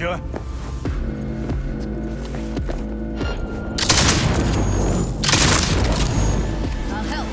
sure? I'll help.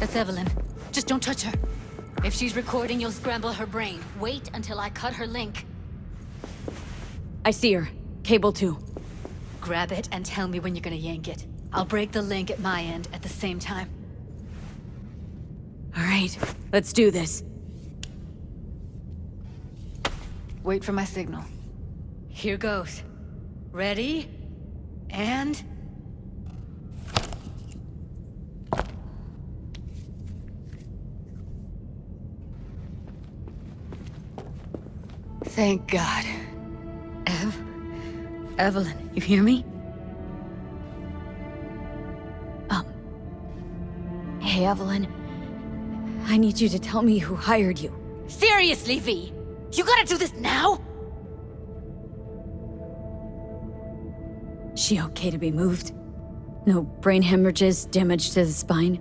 That's Evelyn. Just don't touch her. If she's recording, you'll scramble her brain. Wait until I cut her link. I see her. Cable 2. Grab it and tell me when you're gonna yank it. I'll break the link at my end at the same time. Alright, let's do this. Wait for my signal. Here goes. Ready? And... Thank God. Evelyn, you hear me? Hey, Evelyn. I need you to tell me who hired you. Seriously, V? You gotta do this now? She okay to be moved? No brain hemorrhages, damage to the spine?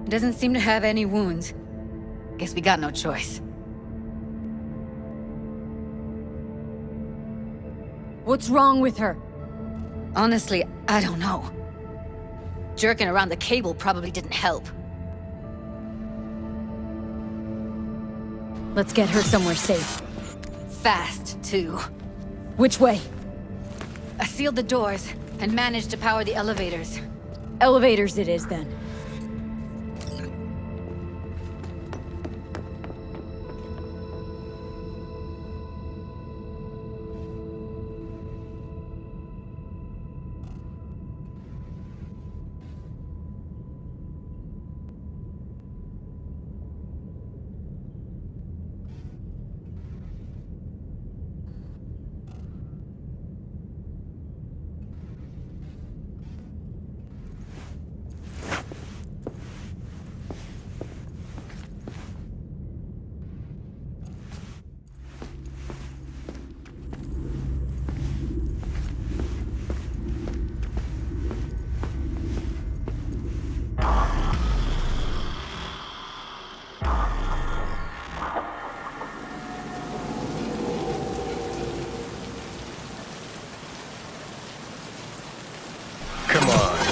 Doesn't seem to have any wounds. Guess we got no choice. What's wrong with her? Honestly, I don't know. Jerking around the cable probably didn't help. Let's get her somewhere safe. Fast, too. Which way? I sealed the doors and managed to power the elevators. Elevators it is, then.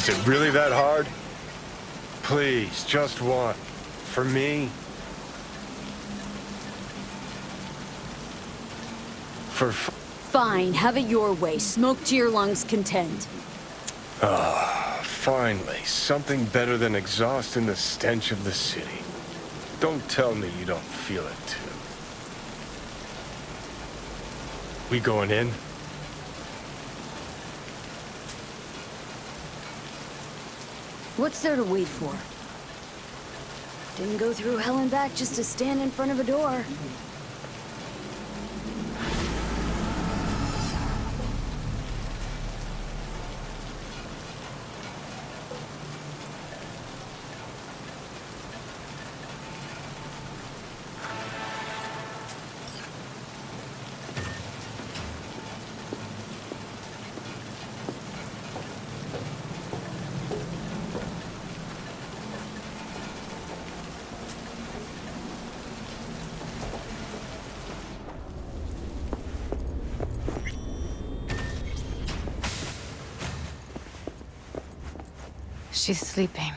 Is it really that hard? Please, just one. For me. Fine, have it your way. Smoke to your lungs' content. Finally, something better than exhaust in the stench of the city. Don't tell me you don't feel it, too. We going in? What's there to wait for? Didn't go through hell and back just to stand in front of a door. She's sleeping.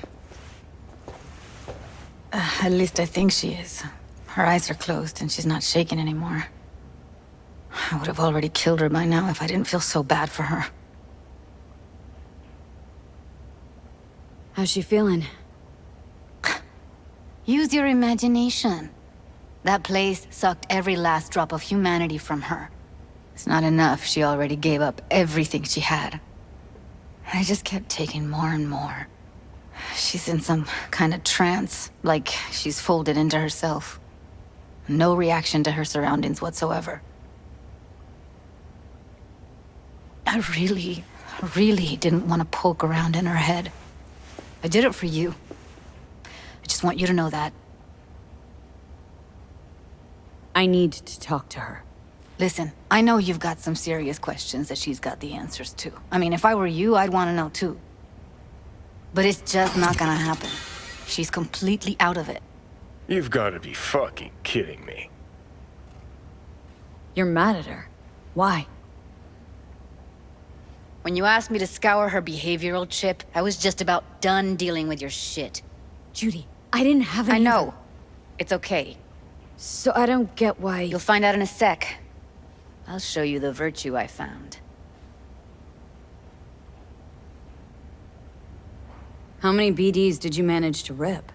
At least I think she is. Her eyes are closed and she's not shaking anymore. I would have already killed her by now if I didn't feel so bad for her. How's she feeling? Use your imagination. That place sucked every last drop of humanity from her. It's not enough, she already gave up everything she had. I just kept taking more and more. She's in some kind of trance, like she's folded into herself. No reaction to her surroundings whatsoever. I really didn't want to poke around in her head. I did it for you. I just want you to know that. I need to talk to her. Listen, I know you've got some serious questions that she's got the answers to. I mean, if I were you, I'd want to know too. But it's just not gonna happen. She's completely out of it. You've got to be fucking kidding me. You're mad at her. Why? When you asked me to scour her behavioral chip, I was just about done dealing with your shit. Judy, I didn't have any... I know. It's okay. So I don't get why... You'll find out in a sec. I'll show you the virtue I found. How many BDs did you manage to rip?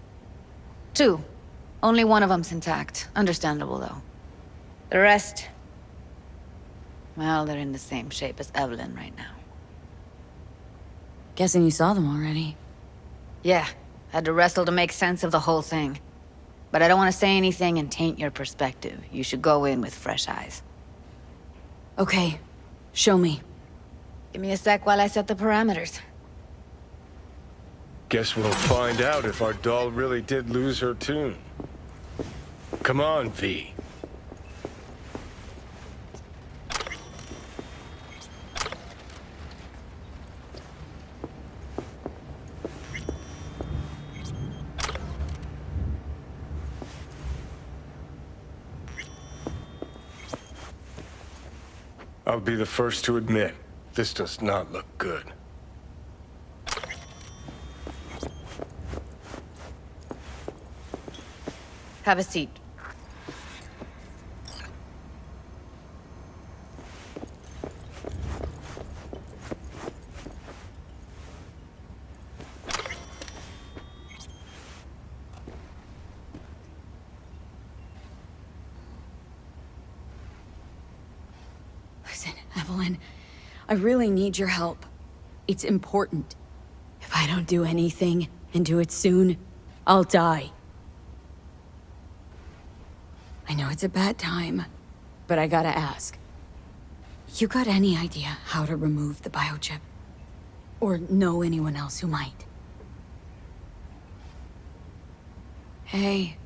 2. Only one of them's intact. Understandable, though. The rest... well, they're in the same shape as Evelyn right now. Guessing you saw them already. Yeah, had to wrestle to make sense of the whole thing. But I don't want to say anything and taint your perspective. You should go in with fresh eyes. Okay, show me. Give me a sec while I set the parameters. Guess we'll find out if our doll really did lose her tune. Come on, V. I'll be the first to admit, this does not look good. Have a seat. Listen, Evelyn, I really need your help. It's important. If I don't do anything, and do it soon, I'll die. I know it's a bad time, but I gotta ask. You got any idea how to remove the biochip? Or know anyone else who might? Hey,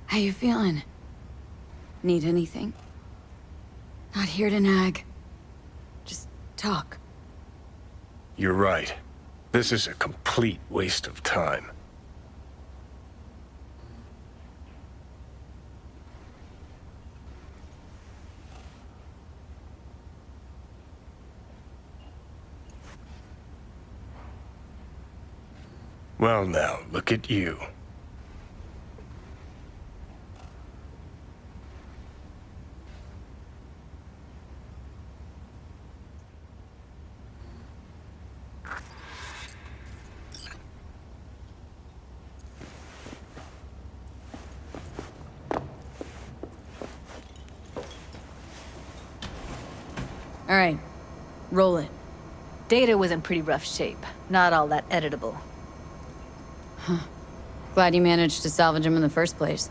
how you feeling? Need anything? Not here to nag. Just talk. You're right. This is a complete waste of time. Well now, look at you. All right, roll it. Data was in pretty rough shape. Not all that editable. Glad you managed to salvage him in the first place.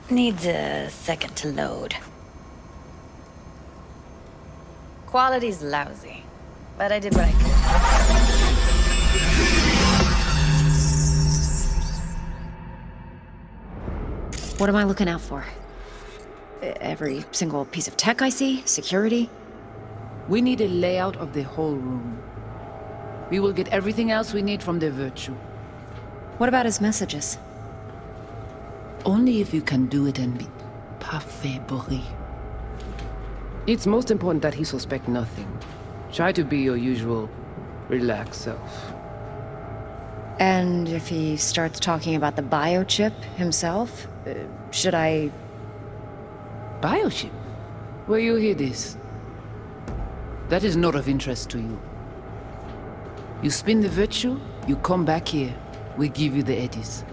Needs a second to load. Quality's lousy, but I did what I could. What am I looking out for? Every single piece of tech I see? Security? We need a layout of the whole room. We will get everything else we need from the Virtue. What about his messages? Only if you can do it and be parfait bourré. It's most important that he suspect nothing. Try to be your usual, relaxed self. And if he starts talking about the biochip himself, should I... Biochip? Where you hear this? That is not of interest to you. You spin the Virtue, you come back here. We give you the eddies.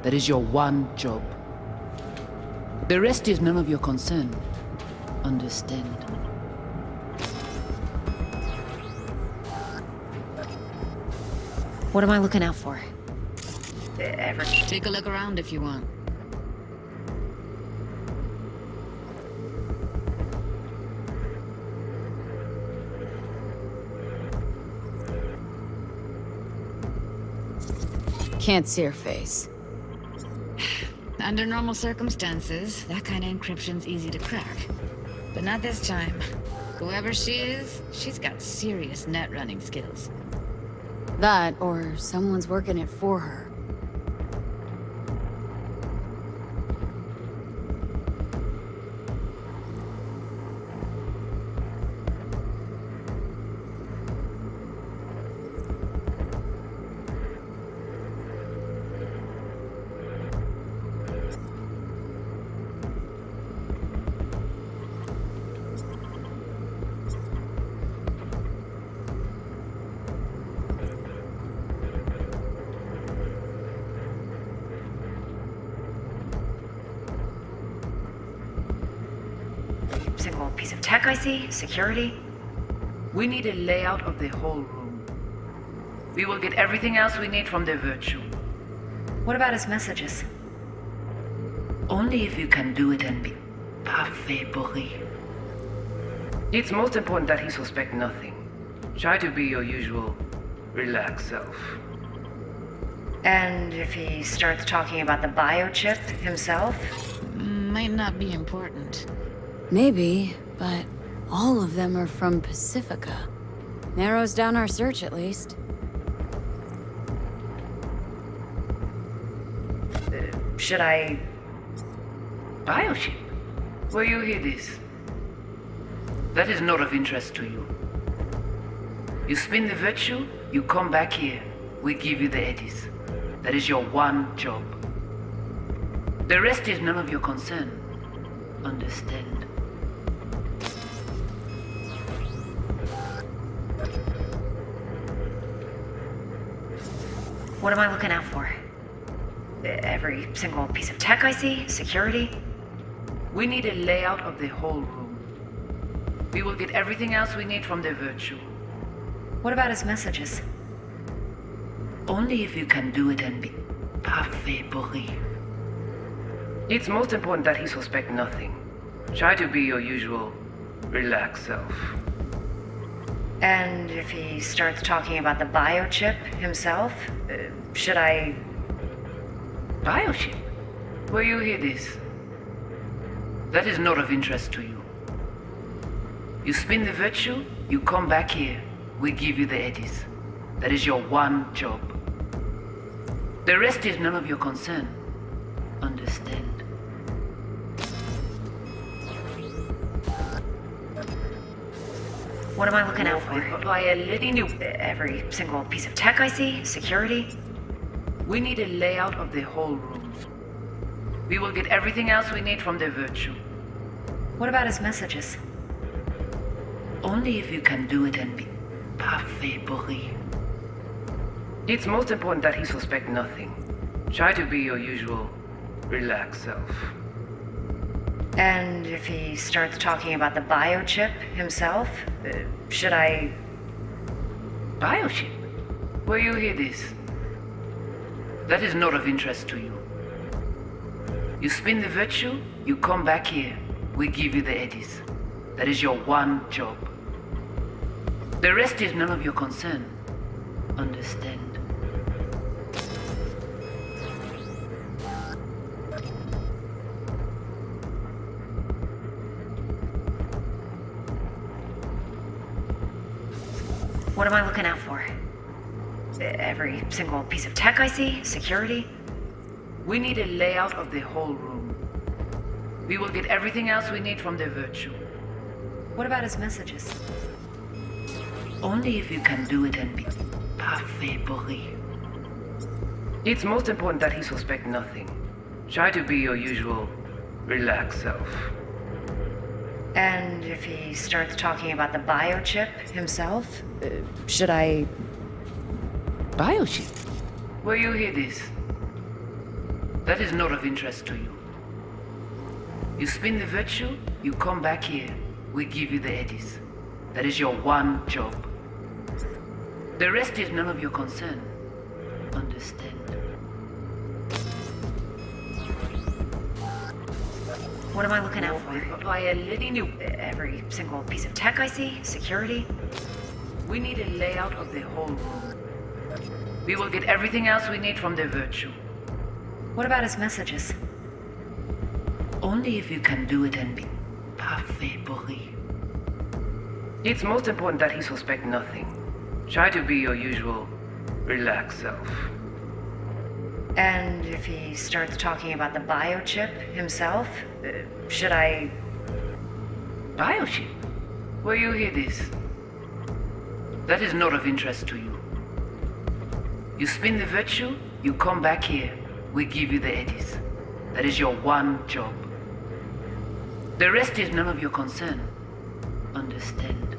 That is your one job. The rest is none of your concern. Understand? What am I looking out for? Take a look around if you want. Can't see her face. Under normal circumstances, that kind of encryption's easy to crack. But not this time. Whoever she is, she's got serious net running skills. That, or someone's working it for her. Single piece of tech I see? Security? We need a layout of the whole room. We will get everything else we need from the Virtue. What about his messages? Only if you can do it and be parfait bourré. It's most important that he suspect nothing. Try to be your usual, relaxed self. And if he starts talking about the biochip himself? Might not be important. Maybe, but all of them are from Pacifica. Narrows down our search, at least. Should I... Biochip? Where you hear this? That is not of interest to you. You spin the Virtue, you come back here. We give you the eddies. That is your one job. The rest is none of your concern. Understand? What am I looking out for? Every single piece of tech I see? Security? We need a layout of the whole room. We will get everything else we need from the Virtue. What about his messages? Only if you can do it and be parfait bourré. It's most important that he suspect nothing. Try to be your usual, relaxed self. And if he starts talking about the biochip himself, should I... Biochip? Where you hear this? That is not of interest to you. You spin the Virtue, you come back here. We give you the eddies. That is your one job. The rest is none of your concern. Understand? What am I looking out for? Every single piece of tech I see? Security? We need a layout of the whole room. We will get everything else we need from the virtue. What about his messages? Only if you can do it and be parfait bourré. It's most important that he suspect nothing. Try to be your usual relaxed self. And if he starts talking about the biochip himself, should I... Biochip? Where you hear this? That is not of interest to you. You spin the virtue, you come back here. We give you the eddies. That is your one job. The rest is none of your concern. Understand? What am I looking out for? Every single piece of tech I see? Security? We need a layout of the whole room. We will get everything else we need from the virtue. What about his messages? Only if you can do it and be parfait bourré. It's most important that he suspect nothing. Try to be your usual relaxed self. And if he starts talking about the biochip himself, should I... Biochip? Where you hear this? That is not of interest to you. You spin the virtue, you come back here. We give you the eddies. That is your one job. The rest is none of your concern. Understand? What am I looking out for? Every single piece of tech I see? Security? We need a layout of the whole room. We will get everything else we need from the virtue. What about his messages? Only if you can do it and be parfait bourré. It's most important that he suspect nothing. Try to be your usual relaxed self. And if he starts talking about the biochip himself, should I... Biochip? Where you hear this? That is not of interest to you. You spin the virtue, you come back here. We give you the eddies. That is your one job. The rest is none of your concern. Understand?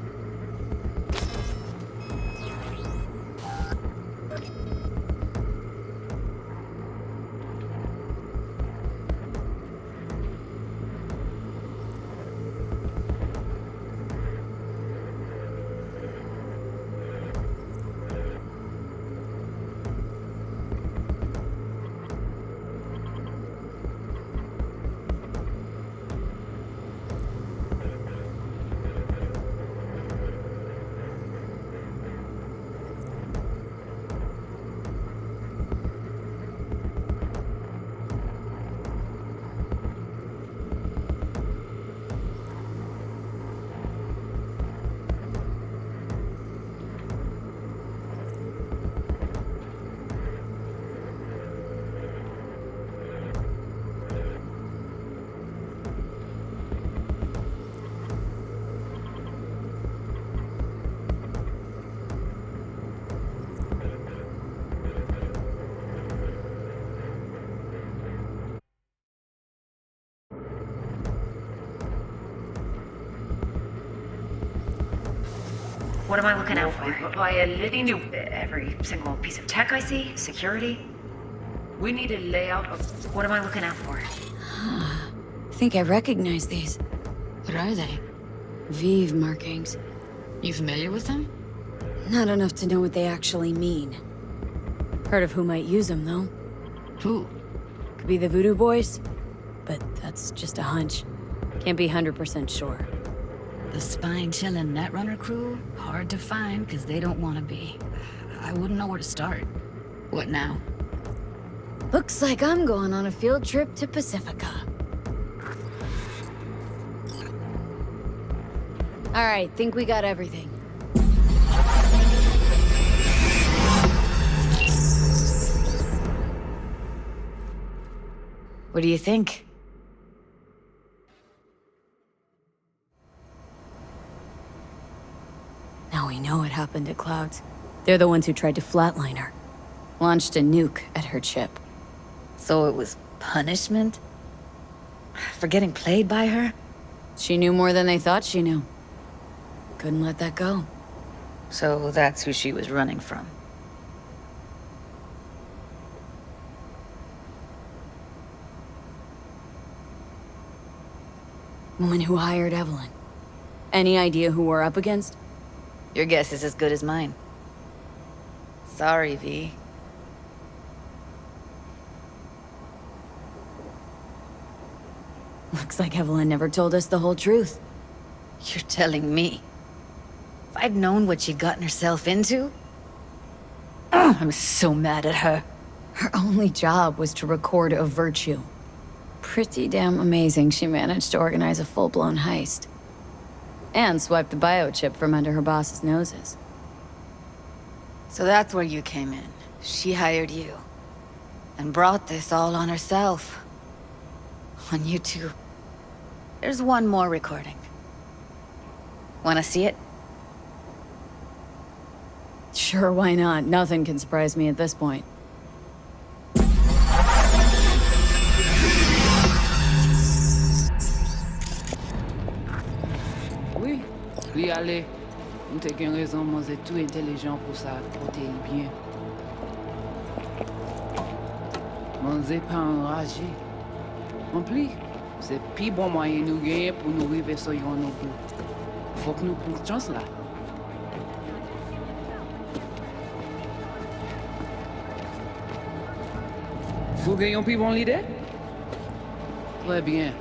What am I looking out for? Every single piece of tech I see? Security? We need a layout of... What am I looking out for? I think I recognize these. What are they? Vive markings. You familiar with them? Not enough to know what they actually mean. Heard of who might use them, though. Who? Could be the Voodoo Boys, but that's just a hunch. Can't be 100% sure. The spine-chilling Netrunner crew? Hard to find, because they don't want to be. I wouldn't know where to start. What now? Looks like I'm going on a field trip to Pacifica. Alright, think we got everything. What do you think? happened at Clouds. They're the ones who tried to flatline her. Launched a nuke at her chip. So it was punishment? For getting played by her? She knew more than they thought she knew. Couldn't let that go. So that's who she was running from. Woman who hired Evelyn. Any idea who we're up against? Your guess is as good as mine. Sorry, V. Looks like Evelyn never told us the whole truth. You're telling me. If I'd known what she'd gotten herself into... Ugh, I'm so mad at her. Her only job was to record a virtue. Pretty damn amazing she managed to organize a full-blown heist. And swipe the biochip from under her boss's noses. So that's where you came in. She hired you. And brought this all on herself. On you two. There's one more recording. Wanna see it? Sure, why not? Nothing can surprise me at this point. Oui, li ale. Ou te gen raison, moi c'est tout intelligent pour ça, côté bien. Moi c'est pas enragé. En plus, c'est plus bon moyen nous gagner pour nous arriver sur yon nous bout. Faut que nous prenions chance là. Vous gagnez plus bon l'idée? Très bien.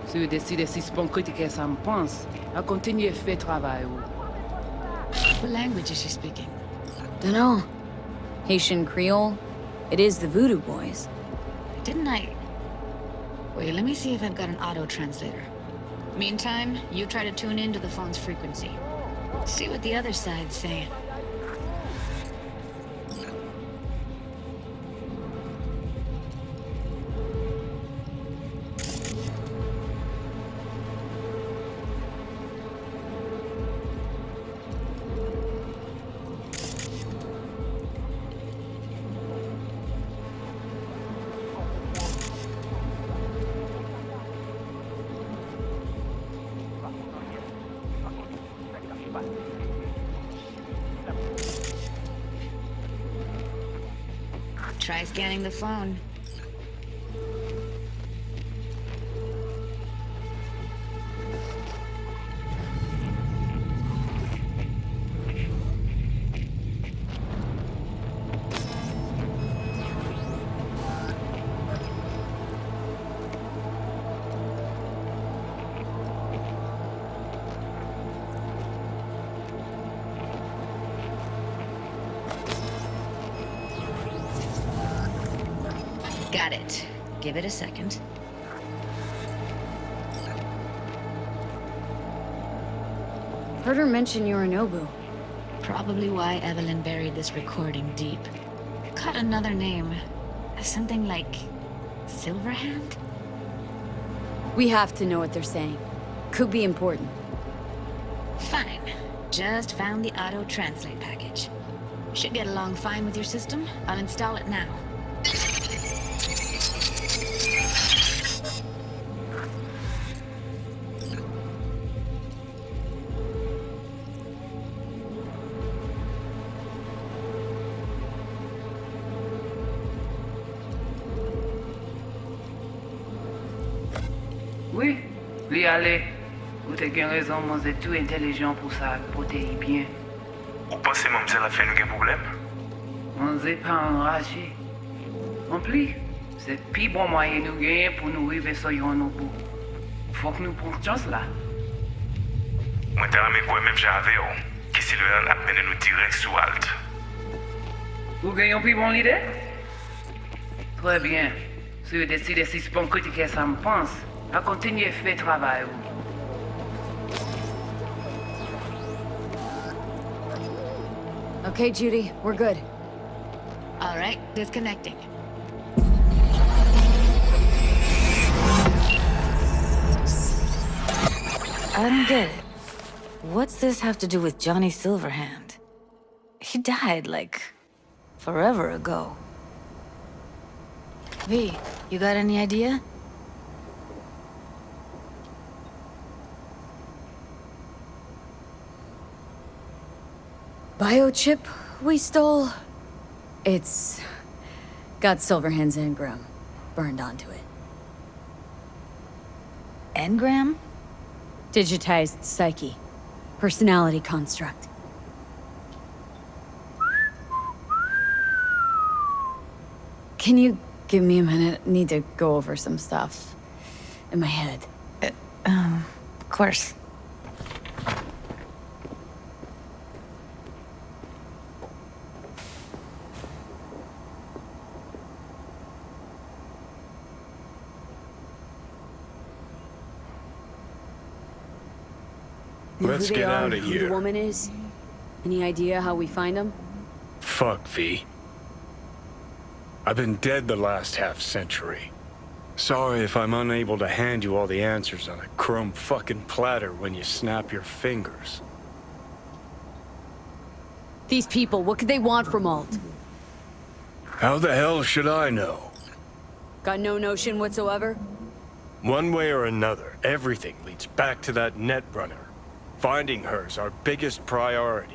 Si vous décidez si c'est bon critiquer ça me pense, à continuer à faire travail. What language is she speaking? Dunno. Haitian Creole? It is the Voodoo Boys. Didn't I... Wait, let me see if I've got an auto-translator. Meantime, you try to tune into the phone's frequency. See what the other side's saying. Try scanning the phone. Got it. Give it a second. Heard her mention Yorinobu. Probably why Evelyn buried this recording deep. Caught another name. Something like... Silverhand? We have to know what they're saying. Could be important. Fine. Just found the auto-translate package. Should get along fine with your system. I'll install it now. Oui, li ale. Ou te gen raison, moi c'est tout intelligent pour ça, pour te y bien. Ou pensez mademoiselle a fait nous un problème? Moi c'est pas enragé. En plus, c'est plus bon moyen nous gagner pour nous arriver sur yon nous bout. Faut que nous prenions chance là. Moi t'ai ramé quoi même j'avais qui si le a mené nous direct sous Alt. Vous gagnez plus bon l'idée? Très bien. Si vous décidez si c'est bon critiquer ça me pense, à continuer à faire travail. Okay, Judy, we're good. All right, disconnecting. I don't get it. What's this have to do with Johnny Silverhand? He died, like, forever ago. V, you got any idea? Biochip we stole? It's got Silverhand's engram burned onto it. Engram? Digitized psyche. Personality construct. Can you give me a minute? Need to go over some stuff in my head. Of course. Know Let's who they get are, out of who here. the woman is? Any idea how we find them? Fuck, V. I've been dead the last half-century. Sorry if I'm unable to hand you all the answers on a chrome fucking platter when you snap your fingers. These people, what could they want from Alt? How the hell should I know? Got no notion whatsoever? One way or another, everything leads back to that netrunner. Finding her's our biggest priority.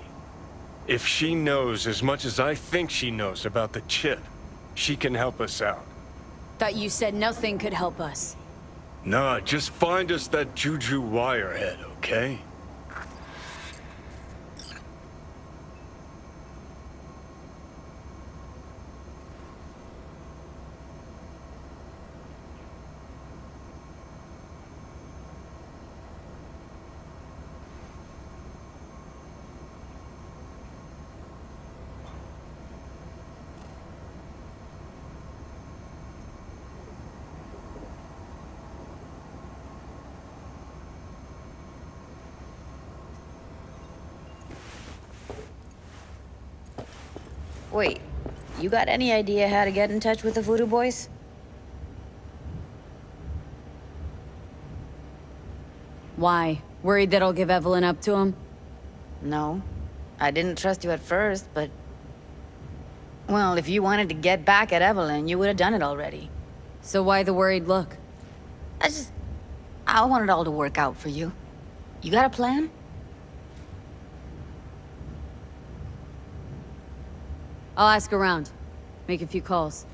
If she knows as much as I think she knows about the chip, she can help us out. Thought you said nothing could help us. Nah, just find us that Juju wirehead, okay? Wait, you got any idea how to get in touch with the Voodoo Boys? Why? Worried that I'll give Evelyn up to him? No. I didn't trust you at first, but... Well, if you wanted to get back at Evelyn, you would have done it already. So why the worried look? I want it all to work out for you. You got a plan? I'll ask around. Make a few calls.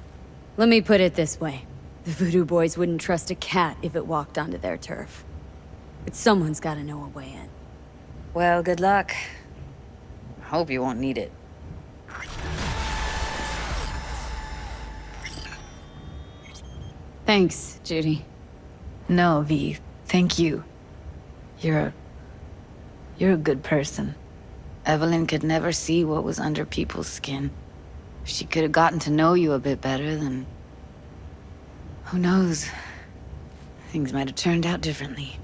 Let me put it this way. The Voodoo Boys wouldn't trust a cat if it walked onto their turf. But someone's gotta know a way in. Well, good luck. Hope you won't need it. Thanks, Judy. No, V. Thank you. You're a good person. Evelyn could never see what was under people's skin. If she could have gotten to know you a bit better, then... Who knows? Things might have turned out differently.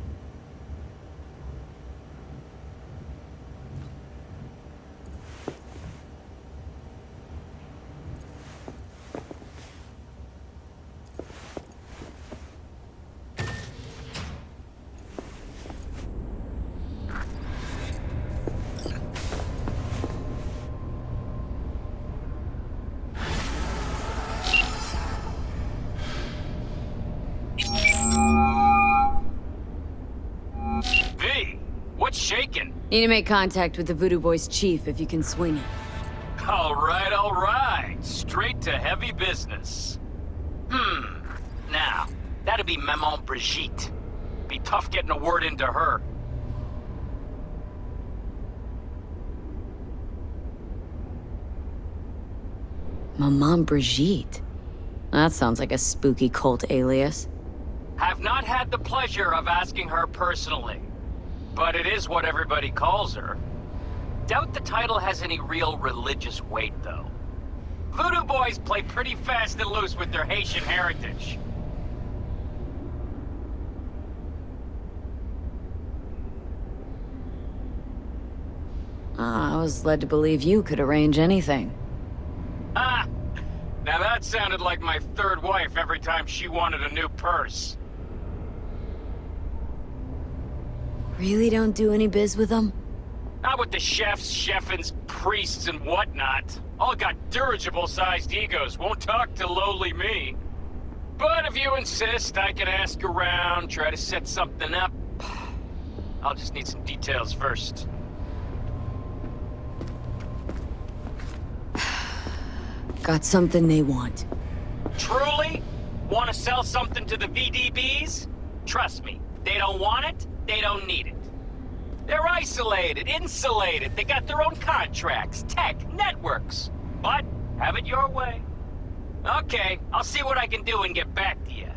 Need to make contact with the Voodoo Boys chief if you can swing it. All right. Straight to heavy business. Now, that'd be Maman Brigitte. Be tough getting a word into her. Maman Brigitte? That sounds like a spooky cult alias. Have not had the pleasure of asking her personally. But it is what everybody calls her. Doubt the title has any real religious weight, though. Voodoo Boys play pretty fast and loose with their Haitian heritage. I was led to believe you could arrange anything. Ah! Now that sounded like my third wife every time she wanted a new purse. Really don't do any biz with them? Not with the chefs, cheffins, priests, and whatnot. All got dirigible-sized egos, won't talk to lowly me. But if you insist, I can ask around, try to set something up. I'll just need some details first. Got something they want. Truly? Want to sell something to the VDBs? Trust me, they don't want it, they don't need it. They're isolated, insulated, they got their own contracts, tech, networks. But, have it your way. Okay, I'll see what I can do and get back to you.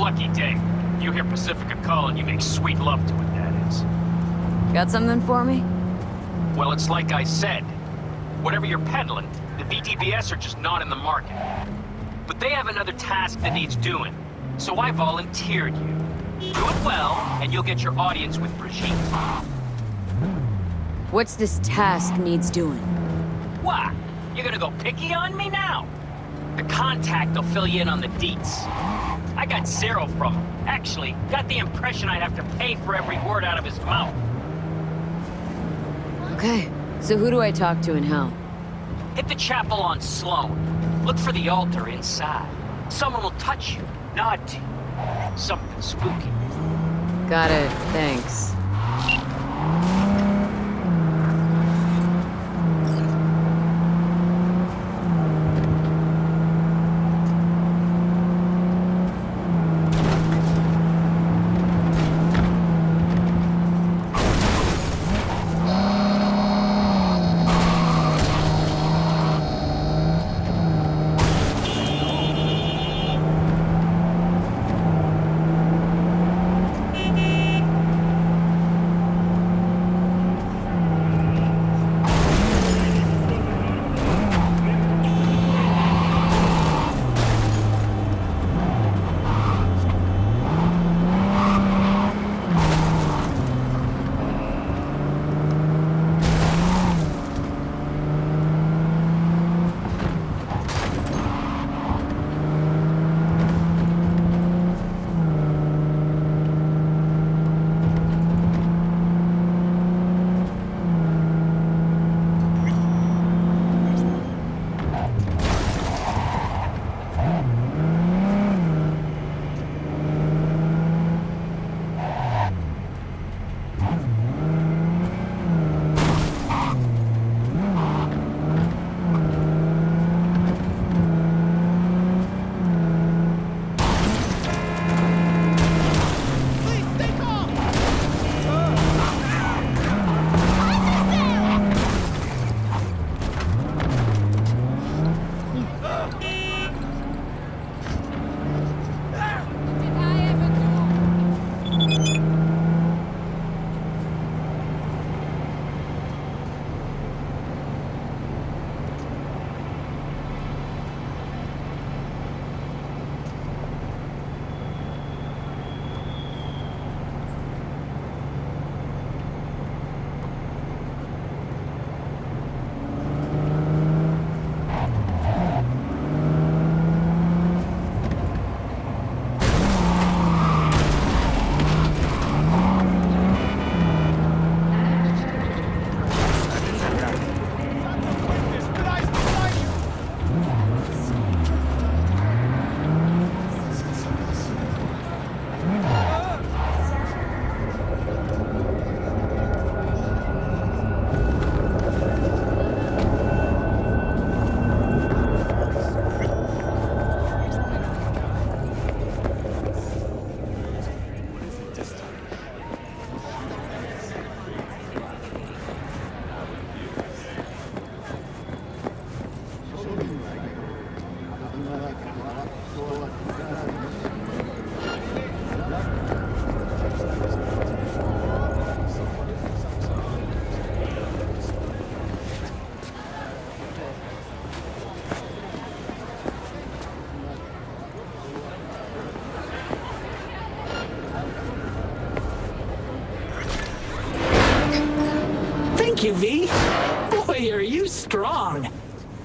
lucky day. You hear Pacifica call and you make sweet love to it, that is. Got something for me? Well, it's like I said. Whatever you're peddling, the VTBS are just not in the market. But they have another task that needs doing, so I volunteered you. Do it well, and you'll get your audience with Brigitte. What's this task needs doing? What? You're gonna go picky on me now? The contact will fill you in on the deets. I got zero from him. Actually, got the impression I'd have to pay for every word out of his mouth. Okay, so who do I talk to and how? Hit the chapel on Sloan. Look for the altar inside. Someone will touch you, nod to you. Something spooky. Got it, thanks. Thank you, V. Boy, are you strong.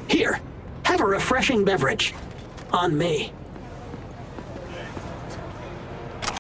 Here, have a refreshing beverage. On me.